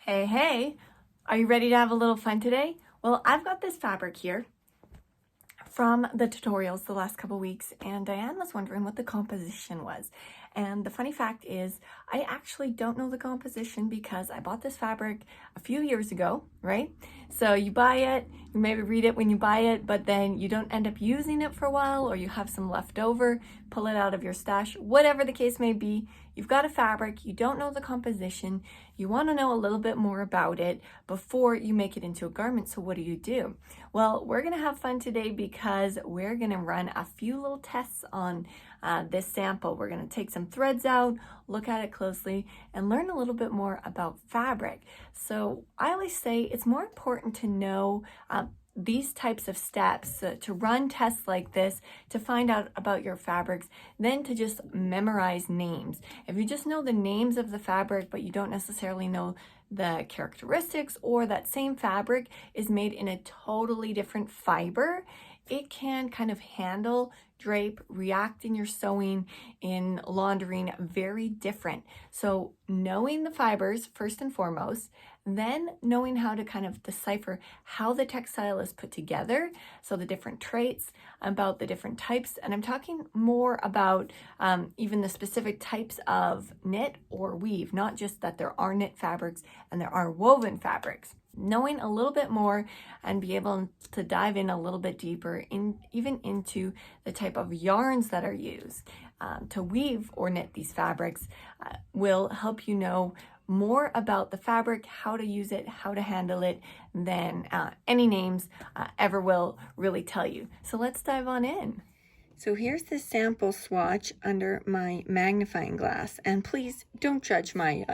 Hey, are you ready to have a little fun today? Well, I've got this fabric here from the tutorials the last couple weeks, and Diane was wondering what the composition was. And the funny fact is, I actually don't know the composition because I bought this fabric a few years ago, right? So you buy it, you maybe read it when you buy it, but then you don't end up using it for a while, or you have some left over, pull it out of your stash, whatever the case may be. You've got a fabric, you don't know the composition, you want to know a little bit more about it before you make it into a garment. So what do? Well, we're going to have fun today because we're going to run a few little tests on this sample. We're going to take some threads out, look at it closely, and learn a little bit more about fabric. So I always say it's more important to know these types of steps, to run tests like this, to find out about your fabrics, than to just memorize names. If you just know the names of the fabric, but you don't necessarily know the characteristics, or that same fabric is made in a totally different fiber, it can kind of handle, drape, react in your sewing, in laundering very different. So knowing the fibers first and foremost, then knowing how to kind of decipher how the textile is put together, so the different traits, about the different types, and I'm talking more about even the specific types of knit or weave, not just that there are knit fabrics and there are woven fabrics. Knowing a little bit more and be able to dive in a little bit deeper even into the type of yarns that are used to weave or knit these fabrics will help you know more about the fabric, how to use it, how to handle it, than any names ever will really tell you. So let's dive on in. So here's the sample swatch under my magnifying glass, and please don't judge my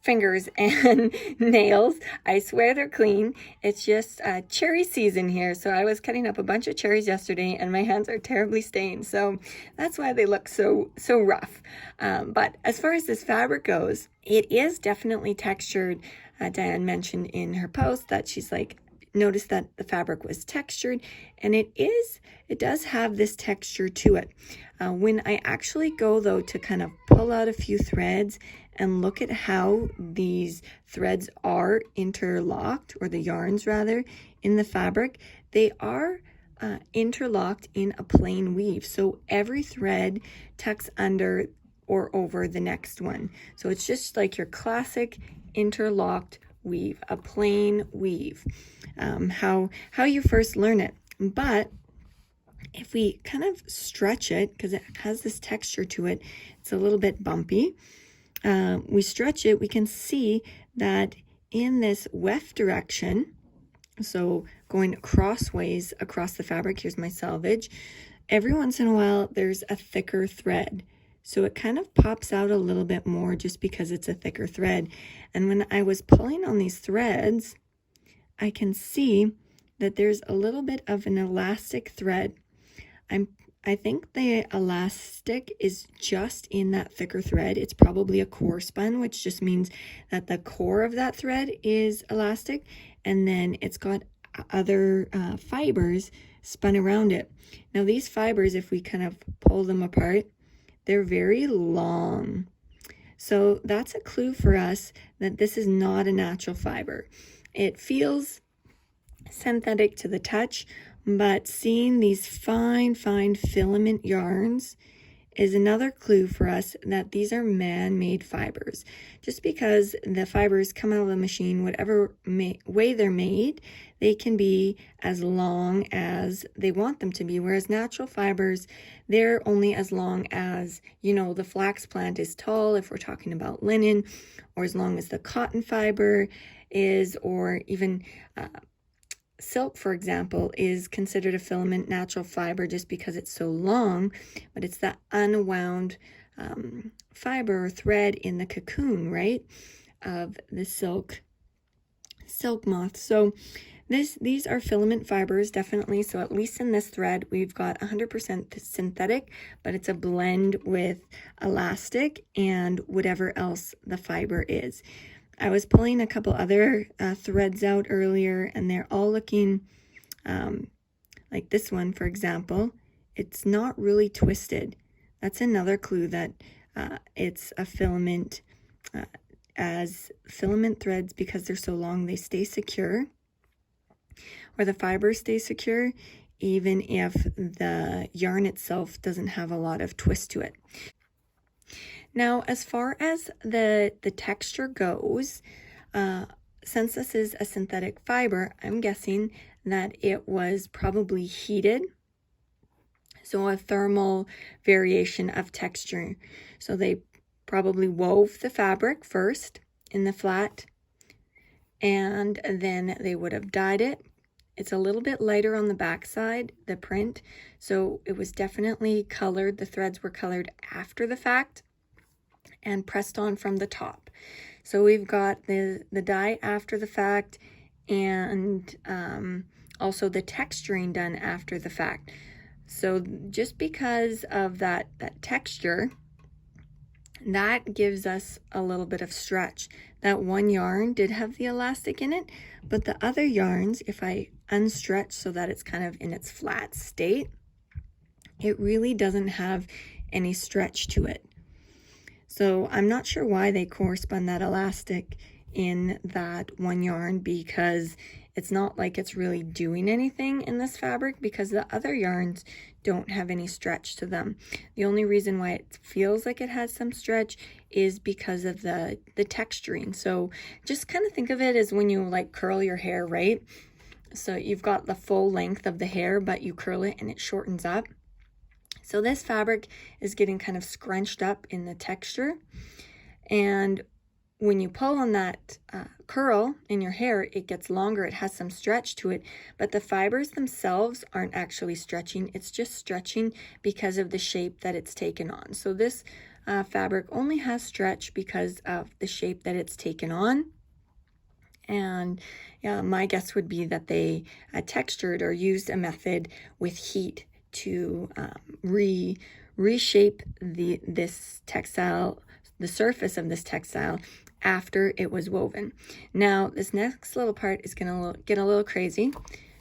fingers and nails. I swear they're clean. It's just cherry season here, so I was cutting up a bunch of cherries yesterday and my hands are terribly stained, so that's why they look so rough. But as far as this fabric goes, it is definitely textured. Diane mentioned in her post that she's like, noticed that the fabric was textured, and it does have this texture to it. When I actually go though to kind of pull out a few threads and look at how these threads are interlocked, or the yarns rather, in the fabric, they are interlocked in a plain weave. So every thread tucks under or over the next one. So it's just like your classic interlocked weave, a plain weave. How you first learn it. But if we kind of stretch it, because it has this texture to it, it's a little bit bumpy. We stretch it, we can see that in this weft direction, so going crossways across the fabric, here's my selvage, every once in a while there's a thicker thread. So it kind of pops out a little bit more just because it's a thicker thread. And when I was pulling on these threads, I can see that there's a little bit of an elastic thread. I think the elastic is just in that thicker thread. It's probably a core spun, which just means that the core of that thread is elastic, and then it's got other fibers spun around it. Now these fibers, if we kind of pull them apart, they're very long. So that's a clue for us that this is not a natural fiber. It feels synthetic to the touch, but seeing these fine filament yarns is another clue for us that these are man-made fibers. Just because the fibers come out of the machine, whatever way they're made, they can be as long as they want them to be, whereas natural fibers, they're only as long as, you know, the flax plant is tall, if we're talking about linen, or as long as the cotton fiber is, or even silk, for example, is considered a filament natural fiber just because it's so long, but it's that unwound fiber or thread in the cocoon, right, of the silk moth. So these are filament fibers, definitely. So at least in this thread, we've got 100% synthetic, but it's a blend with elastic and whatever else the fiber is. I was pulling a couple other threads out earlier, and they're all looking like this one, for example. It's not really twisted. That's another clue that it's a filament as filament threads because they're so long, they stay secure, or the fibers stay secure, even if the yarn itself doesn't have a lot of twist to it. Now, as far as the texture goes, since this is a synthetic fiber, I'm guessing that it was probably heated. So a thermal variation of texture. So they probably wove the fabric first in the flat, and then they would have dyed it. It's a little bit lighter on the back side, the print, so it was definitely colored. The threads were colored after the fact and pressed on from the top. So we've got the dye after the fact, and also the texturing done after the fact. So just because of that texture, that gives us a little bit of stretch. That one yarn did have the elastic in it, but the other yarns, if I unstretch so that it's kind of in its flat state, it really doesn't have any stretch to it. So I'm not sure why they correspond that elastic in that one yarn, because it's not like it's really doing anything in this fabric, because the other yarns don't have any stretch to them. The only reason why it feels like it has some stretch is because of the texturing. So just kind of think of it as when you like curl your hair, right? So you've got the full length of the hair, but you curl it and it shortens up. So this fabric is getting kind of scrunched up in the texture, and when you pull on that curl in your hair, it gets longer, it has some stretch to it, but the fibers themselves aren't actually stretching. It's just stretching because of the shape that it's taken on. So this fabric only has stretch because of the shape that it's taken on. And my guess would be that they textured or used a method with heat to reshape this textile, the surface of this textile, after it was woven. Now, this next little part is going to get a little crazy.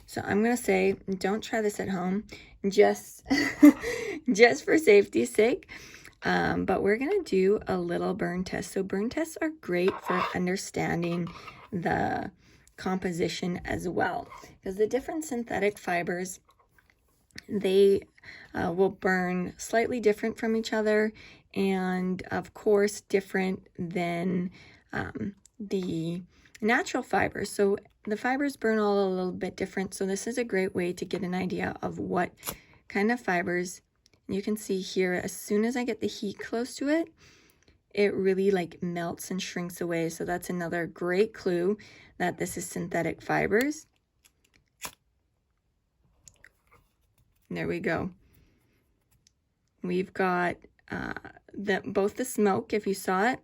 So I'm going to say, don't try this at home, just for safety's sake. But we're going to do a little burn test. So burn tests are great for understanding the composition as well, because the different synthetic fibers, they will burn slightly different from each other, and of course different than the natural fibers. So the fibers burn all a little bit different. So this is a great way to get an idea of what kind of fibers. You can see here, as soon as I get the heat close to it, it really like melts and shrinks away. So that's another great clue that this is synthetic fibers. There we go. We've got both the smoke, if you saw it,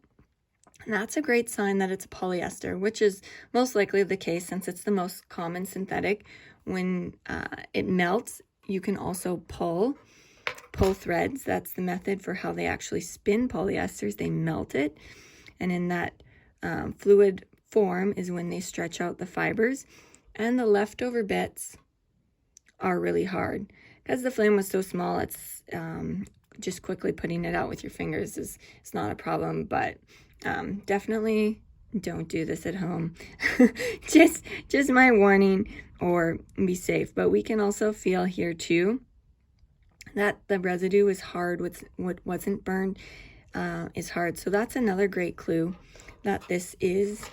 that's a great sign that it's a polyester, which is most likely the case since it's the most common synthetic. When it melts, you can also pull threads. That's the method for how they actually spin polyesters. They melt it, and in that fluid form is when they stretch out the fibers, and the leftover bits are really hard. Because the flame was so small, it's just quickly putting it out with your fingers is not a problem, but definitely don't do this at home. just my warning, or be safe. But we can also feel here too that the residue is hard. What wasn't burned is hard. So that's another great clue that this is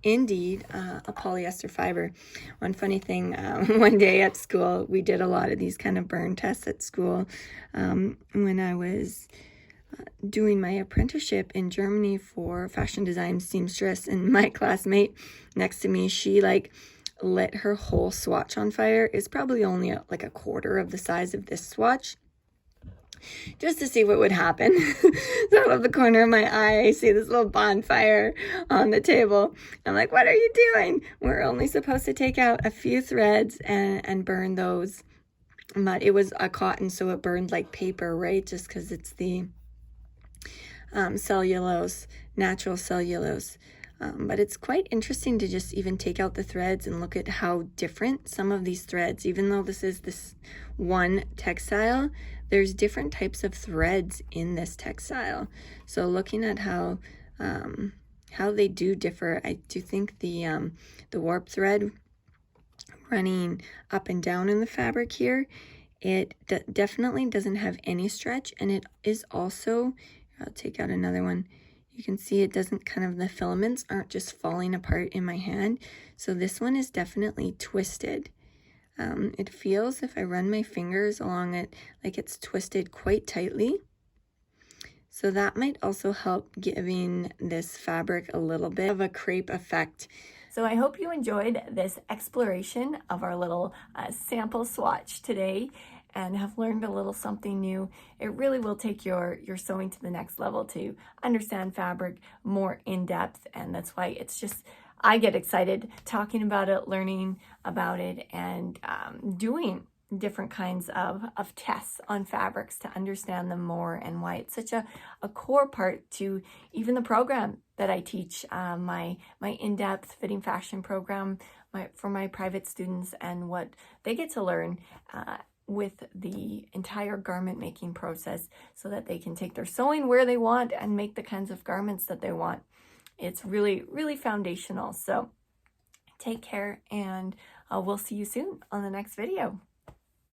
indeed a polyester fiber. One funny thing, one day at school, we did a lot of these kind of burn tests at school when I was doing my apprenticeship in Germany for fashion design seamstress, and my classmate next to me, she like lit her whole swatch on fire. It's probably only like a quarter of the size of this swatch, just to see what would happen. So out of the corner of my eye, I see this little bonfire on the table. I'm like, what are you doing? We're only supposed to take out a few threads and burn those. But it was a cotton, so it burned like paper, right? Just because it's the cellulose, natural cellulose. But it's quite interesting to just even take out the threads and look at how different some of these threads, even though this is this one textile, there's different types of threads in this textile. So looking at how how they do differ. I do think the warp thread running up and down in the fabric here, it definitely doesn't have any stretch, and it is also, I'll take out another one. You can see it doesn't the filaments aren't just falling apart in my hand. So this one is definitely twisted. It feels, if I run my fingers along it, like it's twisted quite tightly. So that might also help giving this fabric a little bit of a crepe effect. So I hope you enjoyed this exploration of our little sample swatch today and have learned a little something new. It really will take your sewing to the next level to understand fabric more in depth, and that's why it's just, I get excited talking about it, learning about it, and doing different kinds of tests on fabrics to understand them more, and why it's such a core part to even the program that I teach, my in-depth fitting fashion program for my private students, and what they get to learn with the entire garment making process, so that they can take their sewing where they want and make the kinds of garments that they want. It's really, really foundational. So take care, and we'll see you soon on the next video.